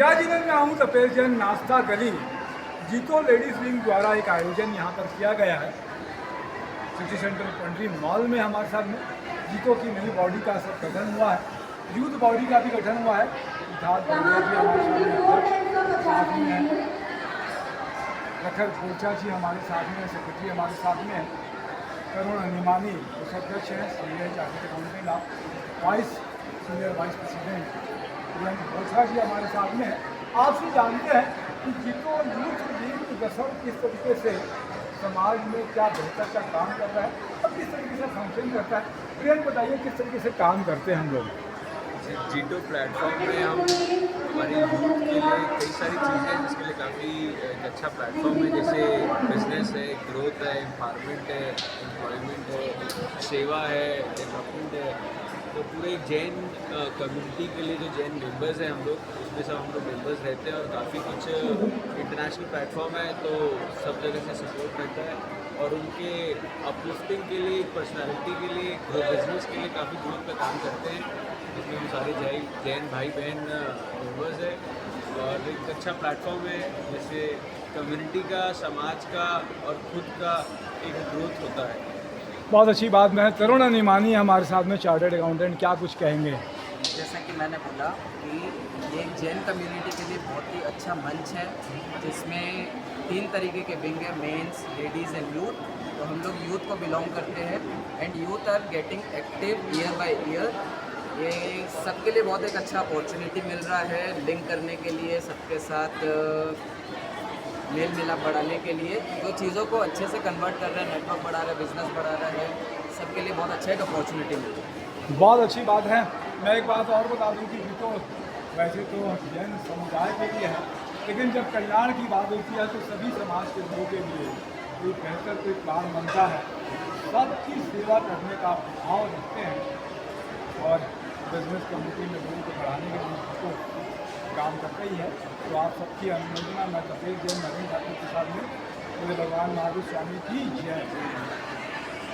जय जिनेन्द्र में हूँ तपेश जैन नाश्ता गली जीतो लेडीज़ विंग द्वारा एक आयोजन यहाँ पर किया गया है सिटी सेंटर पंट्री मॉल में। हमारे साथ में जीतो की नई बॉडी का सब गठन हुआ है, यूथ बॉडी का भी गठन हुआ है। प्रखर खोचा जी हमारे साथ में, सेक्रेटरी हमारे साथ में है, करुण निमानी उपाध्यक्ष हैं, सीनियर चार्टर्ड अकाउंटेंट आप vice senior vice president Priyank Khocha ji हमारे साथ में है। आपसे जानते हैं कि जीतो यूथ लीग दसर किस तरीके से समाज में क्या बेहतर का काम कर रहा है और किस तरीके से फंक्शन करता है। प्रियंक बताइए किस तरीके से काम करते हैं हम लोग। जीतो प्लेटफॉर्म में हम हमारी यूथ के लिए कई सारी चीज़ें हैं जिसके लिए काफ़ी एक अच्छा प्लेटफॉर्म है, जैसे बिजनेस है, ग्रोथ है, एम्पावरमेंट है, एम्प्लॉयमेंट है, सेवा है, डेवलपमेंट है। तो पूरे जैन कम्युनिटी के लिए जो जैन मेंबर्स हैं हम लोग, उसमें सब हम लोग मेंबर्स रहते हैं और काफ़ी कुछ इंटरनेशनल प्लेटफॉर्म है तो सब जगह से सपोर्ट रहता है और उनके अपलिफ्टिंग के लिए, पर्सनालिटी के लिए, बिजनेस के लिए काफ़ी ग्रोथ का काम करते हैं, जिसमें हम सारे जैन भाई बहन मेंबर्स हैं और एक अच्छा प्लेटफॉर्म है जैसे कम्युनिटी का, समाज का और खुद का एक ग्रोथ होता है। बहुत अच्छी बात है। तरुण निमानी हमारे साथ में चार्टर्ड अकाउंटेंट, क्या कुछ कहेंगे। जैसा कि मैंने बोला कि ये जैन कम्युनिटी के लिए बहुत ही अच्छा मंच है जिसमें 3 तरीके के विंग है, मेंस, लेडीज़ एंड यूथ। तो हम लोग यूथ को बिलोंग करते हैं and youth are getting active year by year. ये सबके लिए बहुत एक अच्छा अपॉर्चुनिटी मिल रहा है लिंक करने के लिए, सबके साथ मेल मिलाप बढ़ाने के लिए। तो चीज़ों को अच्छे से कन्वर्ट कर रहे हैं, नेटवर्क बढ़ा रहा है, बिजनेस बढ़ा रहा है, सबके लिए बहुत अच्छा एक अपॉर्चुनिटी मिल रही है। बहुत अच्छी बात है। मैं एक बात और बता दूं कि जीतो वैसे तो जैन समुदाय के लिए है, लेकिन जब कल्याण की बात होती है तो सभी समाज के लोगों के लिए कोई बेहतर कोई प्लान बनता है, सबकी सेवा करने का भाव रखते हैं और बिजनेस कम्युनिटी में लोगों को बढ़ाने के लिए तो काम करता ही है। तो आप सबकी अनुमोदना मैं तपेश जैन नवीन ठाकुर के साथ में पूरे भगवान महावीर स्वामी की जय।